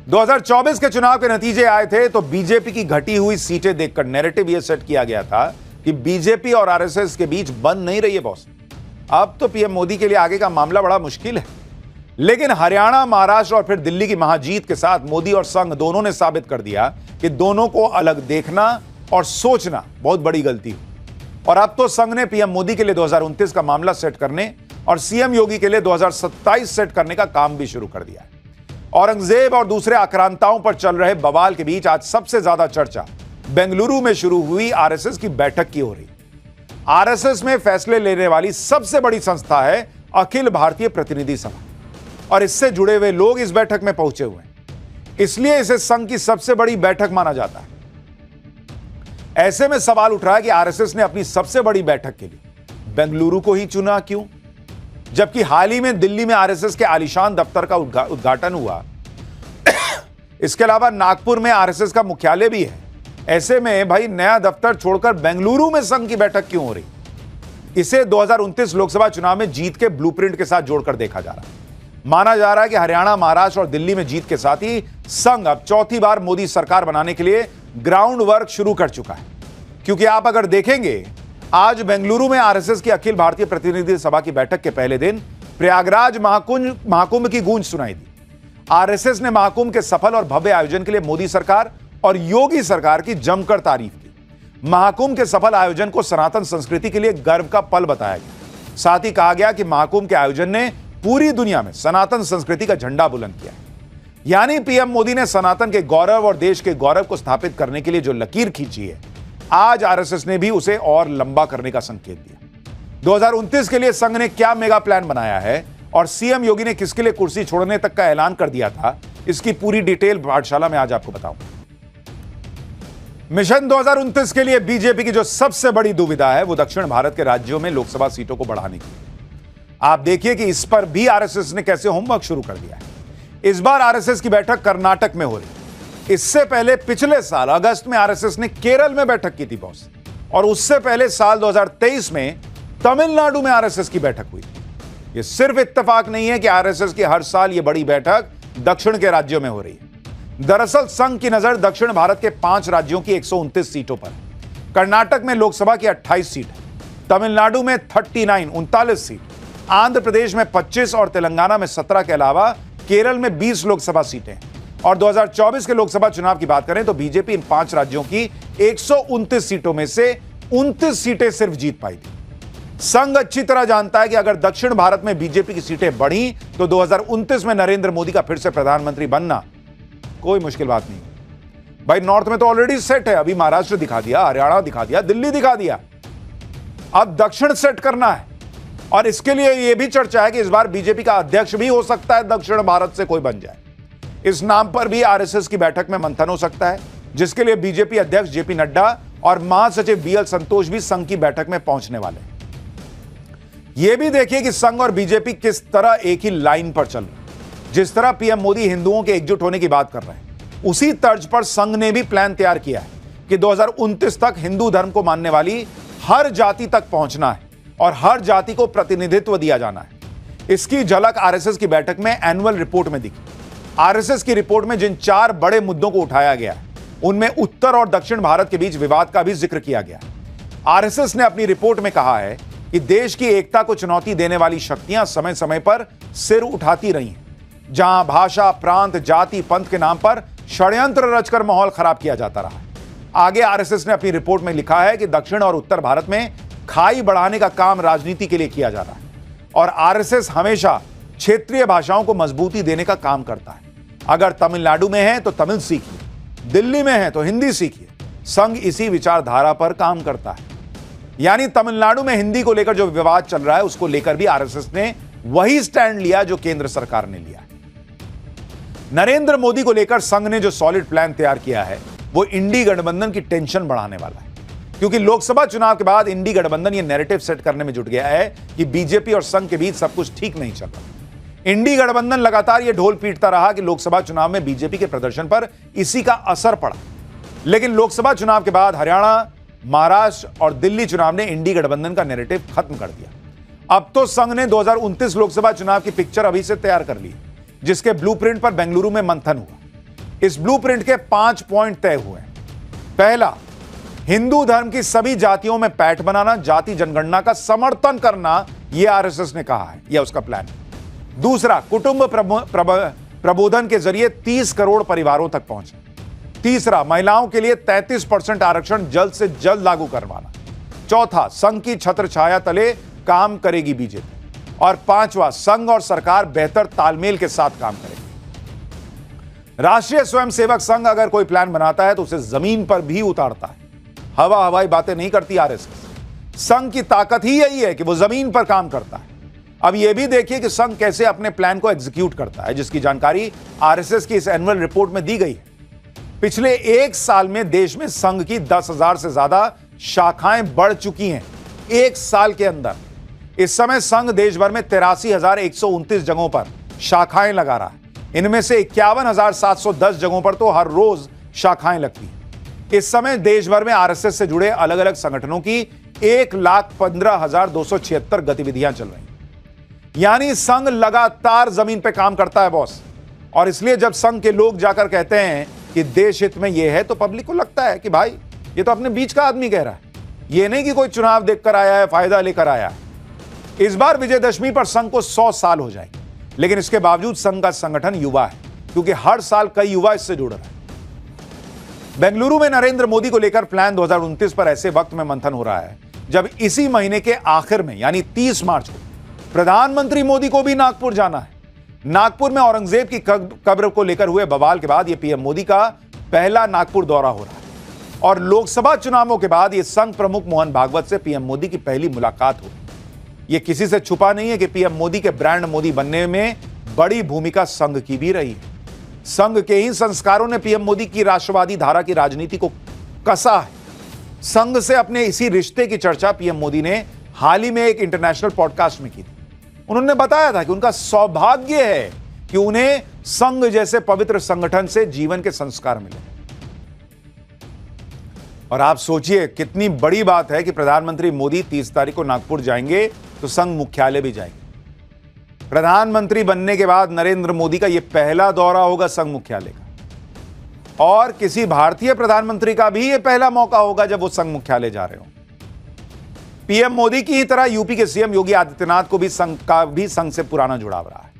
2024 के चुनाव के नतीजे आए थे तो बीजेपी की घटी हुई सीटें देखकर नैरेटिव यह सेट किया गया था कि बीजेपी और आरएसएस के बीच बन नहीं रही है बॉस। अब तो पीएम मोदी के लिए आगे का मामला बड़ा मुश्किल है। लेकिन हरियाणा, महाराष्ट्र और फिर दिल्ली की महाजीत के साथ मोदी और संघ दोनों ने साबित कर दिया कि दोनों को अलग देखना और सोचना बहुत बड़ी गलती हुई। और अब तो संघ ने पीएम मोदी के लिए 2029 का मामला सेट करने और सीएम योगी के लिए 2027 सेट करने का काम भी शुरू कर दिया है। औरंगजेब और दूसरे आक्रांताओं पर चल रहे बवाल के बीच आज सबसे ज्यादा चर्चा बेंगलुरु में शुरू हुई आरएसएस की बैठक की हो रही। आरएसएस में फैसले लेने वाली सबसे बड़ी संस्था है अखिल भारतीय प्रतिनिधि सभा और इससे जुड़े हुए लोग इस बैठक में पहुंचे हुए हैं, इसलिए इसे संघ की सबसे बड़ी बैठक माना जाता है। ऐसे में सवाल उठ रहा है कि आरएसएस ने अपनी सबसे बड़ी बैठक के लिए बेंगलुरु को ही चुना क्यों, जबकि हाल ही में दिल्ली में आरएसएस के आलीशान दफ्तर का उद्घाटन हुआ। इसके अलावा नागपुर में आरएसएस का मुख्यालय भी है। ऐसे में भाई नया दफ्तर छोड़कर बेंगलुरु में संघ की बैठक क्यों हो रही? इसे 2029 लोकसभा चुनाव में जीत के ब्लूप्रिंट के साथ जोड़कर देखा जा रहा है। माना जा रहा है कि हरियाणा, महाराष्ट्र और दिल्ली में जीत के साथ ही संघ अब चौथी बार मोदी सरकार बनाने के लिए ग्राउंड वर्क शुरू कर चुका है। क्योंकि आप अगर देखेंगे, आज बेंगलुरु में आरएसएस की अखिल भारतीय प्रतिनिधि सभा की बैठक के पहले दिन प्रयागराज महाकुंभ की गूंज सुनाई दी। आरएसएस ने महाकुंभ के सफल और भव्य आयोजन के लिए मोदी सरकार और योगी सरकार की जमकर तारीफ की। महाकुंभ के सफल आयोजन को सनातन संस्कृति के लिए गर्व का पल बताया गया। साथ ही कहा गया कि महाकुंभ के आयोजन ने पूरी दुनिया में सनातन संस्कृति का झंडा बुलंद किया। यानी पीएम मोदी ने सनातन के गौरव और देश के गौरव को स्थापित करने के लिए जो लकीर खींची है, आज आरएसएस ने भी उसे और लंबा करने का संकेत दिया। 2029 के लिए संघ ने क्या मेगा प्लान बनाया है और सीएम योगी ने किसके लिए कुर्सी छोड़ने तक का ऐलान कर दिया था, इसकी पूरी डिटेल पाठशाला में आज आपको बताऊंगा। मिशन 2029 के लिए बीजेपी की जो सबसे बड़ी दुविधा है वो दक्षिण भारत के राज्यों में लोकसभा सीटों को बढ़ाने की। आप देखिए कि इस पर भी आरएसएस ने कैसे होमवर्क शुरू कर दिया है। इस बार आरएसएस की बैठक कर्नाटक में हो रही है। इससे पहले पिछले साल अगस्त में आरएसएस ने केरल में बैठक की थी बॉस, और उससे पहले साल 2023 में तमिलनाडु में आरएसएस की बैठक हुई। यह सिर्फ इत्तेफाक नहीं है कि आरएसएस की हर साल यह बड़ी बैठक दक्षिण के राज्यों में हो रही है। दरअसल संघ की नजर दक्षिण भारत के 5 राज्यों की 129 सीटों पर। कर्नाटक में लोकसभा की 28 सीट है, तमिलनाडु में 39 सीट, आंध्र प्रदेश में 25 और तेलंगाना में 17 के अलावा केरल में 20 लोकसभा सीटें हैं। और 2024 के लोकसभा चुनाव की बात करें तो बीजेपी इन 5 राज्यों की 129 सीटों में से 29 सीटें सिर्फ जीत पाई थी। संघ अच्छी तरह जानता है कि अगर दक्षिण भारत में बीजेपी की सीटें बढ़ी तो 2029 में नरेंद्र मोदी का फिर से प्रधानमंत्री बनना कोई मुश्किल बात नहीं। भाई नॉर्थ में तो ऑलरेडी सेट है, अभी महाराष्ट्र दिखा दिया, हरियाणा दिखा दिया, दिल्ली दिखा दिया, अब दक्षिण सेट करना है। और इसके लिए यह भी चर्चा है कि इस बार बीजेपी का अध्यक्ष भी हो सकता है दक्षिण भारत से कोई बन जाए। इस नाम पर भी आरएसएस की बैठक में मंथन हो सकता है, जिसके लिए बीजेपी अध्यक्ष जेपी नड्डा और महासचिव बीएल संतोष भी संघ की बैठक में पहुंचने वाले हैं। यह भी देखिए कि संघ और बीजेपी किस तरह एक ही लाइन पर चल रहे हैं। जिस तरह पीएम मोदी हिंदुओं के एकजुट होने की बात कर रहे हैं, उसी तर्ज पर संघ ने भी प्लान तैयार किया है कि 2029 तक हिंदू धर्म को मानने वाली हर जाति तक पहुंचना है और हर जाति को प्रतिनिधित्व दिया जाना है। इसकी झलक आरएसएस की बैठक में एनुअल रिपोर्ट में दिखी। आरएसएस की रिपोर्ट में जिन 4 बड़े मुद्दों को उठाया गया है, उनमें उत्तर और दक्षिण भारत के बीच विवाद का भी जिक्र किया गया। आरएसएस ने अपनी रिपोर्ट में कहा है कि देश की एकता को चुनौती देने वाली शक्तियां समय समय पर सिर उठाती रही हैं। जहां भाषा, प्रांत, जाति, पंथ के नाम पर षड्यंत्र रचकर माहौल खराब किया जाता रहा। आगे आरएसएस ने अपनी रिपोर्ट में लिखा है कि दक्षिण और उत्तर भारत में खाई बढ़ाने का काम राजनीति के लिए किया जा रहा है और आरएसएस हमेशा क्षेत्रीय भाषाओं को मजबूती देने का काम करता है। अगर तमिलनाडु में है तो तमिल सीखिए, दिल्ली में है तो हिंदी सीखिए। संघ इसी विचारधारा पर काम करता है। यानी तमिलनाडु में हिंदी को लेकर जो विवाद चल रहा है, उसको लेकर भी आरएसएस ने वही स्टैंड लिया जो केंद्र सरकार ने लिया। नरेंद्र मोदी को लेकर संघ ने जो सॉलिड प्लान तैयार किया है, वो इंडी गठबंधन की टेंशन बढ़ाने वाला है। क्योंकि लोकसभा चुनाव के बाद इंडी गठबंधन ये नैरेटिव सेट करने में जुट गया है कि बीजेपी और संघ के बीच सब कुछ ठीक नहीं चल रहा। इंडी गठबंधन लगातार ये ढोल पीटता रहा कि लोकसभा चुनाव में बीजेपी के प्रदर्शन पर इसी का असर पड़ा। लेकिन लोकसभा चुनाव के बाद हरियाणा, महाराष्ट्र और दिल्ली चुनाव ने इंडी गठबंधन का नैरेटिव खत्म कर दिया। अब तो संघ ने 2029 लोकसभा चुनाव की पिक्चर अभी से तैयार कर ली, जिसके ब्लूप्रिंट पर बेंगलुरु में मंथन हुआ। इस ब्लूप्रिंट के 5 पॉइंट तय हुए हैं। पहला, हिंदू धर्म की सभी जातियों में पैठ बनाना, जाति जनगणना का समर्थन करना, यह आरएसएस ने कहा है, यह उसका प्लान है। दूसरा, कुटुंब प्रबोधन के जरिए 30 करोड़ परिवारों तक पहुंचे। तीसरा, महिलाओं के लिए 33% आरक्षण जल्द से जल्द लागू करवाना। चौथा, संघ की छत्र छाया तले काम करेगी बीजेपी। और पांचवा, संघ और सरकार बेहतर तालमेल के साथ काम करेगी। राष्ट्रीय स्वयंसेवक संघ अगर कोई प्लान बनाता है तो उसे जमीन पर भी उतारता है। हवाई बातें नहीं करती आरएसएस। संघ की ताकत ही यही है कि वो जमीन पर काम करता है। अब यह भी देखिए कि संघ कैसे अपने प्लान को एग्जीक्यूट करता है, जिसकी जानकारी आरएसएस की इस एनुअल रिपोर्ट में दी गई है। पिछले 1 साल में देश में संघ की 10,000 से ज्यादा शाखाएं बढ़ चुकी हैं। 1 साल के अंदर इस समय संघ देश भर में 83,129 जगहों पर शाखाएं लगा रहा है। इनमें से 51,710 जगहों पर तो हर रोज शाखाएं लगती हैं। इस समय देश भर में आरएसएस से जुड़े अलग अलग संगठनों की 1,15,276 गतिविधियां चल रही हैं। यानी संघ लगातार जमीन पर काम करता है बॉस। और इसलिए जब संघ के लोग जाकर कहते हैं कि देश हित में यह है, तो पब्लिक को लगता है कि भाई ये तो अपने बीच का आदमी कह रहा है, ये नहीं कि कोई चुनाव देखकर आया है, फायदा लेकर आया है। इस बार विजयदशमी पर संघ को 100 साल हो जाएंगे, लेकिन इसके बावजूद संघ का संगठन युवा है, क्योंकि हर साल कई युवा इससे जुड़ रहे हैं। बेंगलुरु में नरेंद्र मोदी को लेकर प्लान 2029 पर ऐसे वक्त में मंथन हो रहा है जब इसी महीने के आखिर में यानी 30 मार्च को प्रधानमंत्री मोदी को भी नागपुर जाना है। नागपुर में औरंगजेब की कब्र को लेकर हुए बवाल के बाद यह पीएम मोदी का पहला नागपुर दौरा हो रहा है। और लोकसभा चुनावों के बाद यह संघ प्रमुख मोहन भागवत से पीएम मोदी की पहली मुलाकात हुई। यह किसी से छुपा नहीं है कि पीएम मोदी के ब्रांड मोदी बनने में बड़ी भूमिका संघ की भी रही है। संघ के ही संस्कारों ने पीएम मोदी की राष्ट्रवादी धारा की राजनीति को कसा है। संघ से अपने इसी रिश्ते की चर्चा पीएम मोदी ने हाल ही में एक इंटरनेशनल पॉडकास्ट में की थी। उन्होंने बताया था कि उनका सौभाग्य है कि उन्हें संघ जैसे पवित्र संगठन से जीवन के संस्कार मिले। और आप सोचिए कितनी बड़ी बात है कि प्रधानमंत्री मोदी 30 तारीख को नागपुर जाएंगे तो संघ मुख्यालय भी जाएंगे। प्रधानमंत्री बनने के बाद नरेंद्र मोदी का यह पहला दौरा होगा संघ मुख्यालय का, और किसी भारतीय प्रधानमंत्री का भी यह पहला मौका होगा जब वो संघ मुख्यालय जा रहे हो। पीएम मोदी की ही तरह यूपी के सीएम योगी आदित्यनाथ को भी संघ से पुराना जुड़ाव रहा है।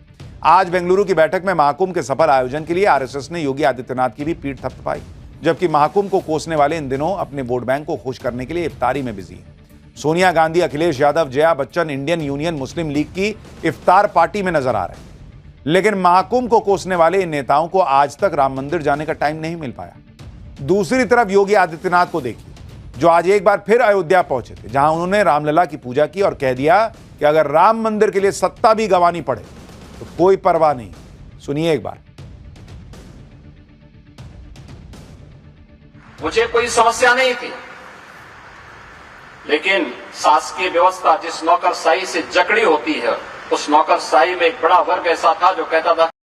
आज बेंगलुरु की बैठक में महाकुंभ के सफल आयोजन के लिए आरएसएस ने योगी आदित्यनाथ की भी पीठ थपथपाई, जबकि महाकुंभ को कोसने वाले इन दिनों अपने वोट बैंक को खुश करने के लिए इफ्तारी में बिजी है। सोनिया गांधी, अखिलेश यादव, जया बच्चन इंडियन यूनियन मुस्लिम लीग की इफ्तार पार्टी में नजर आ रहे हैं। लेकिन महाकुंभ को कोसने वाले इन नेताओं को आज तक राम मंदिर जाने का टाइम नहीं मिल पाया। दूसरी तरफ योगी आदित्यनाथ को देखिए, जो आज एक बार फिर अयोध्या पहुंचे थे, जहां उन्होंने रामलला की पूजा की और कह दिया कि अगर राम मंदिर के लिए सत्ता भी गंवानी पड़े तो कोई परवाह नहीं। सुनिए एक बार। मुझे कोई समस्या नहीं थी, लेकिन शासकीय व्यवस्था जिस नौकरशाही से जकड़ी होती है, उस नौकरशाही में एक बड़ा वर्ग ऐसा था जो कहता था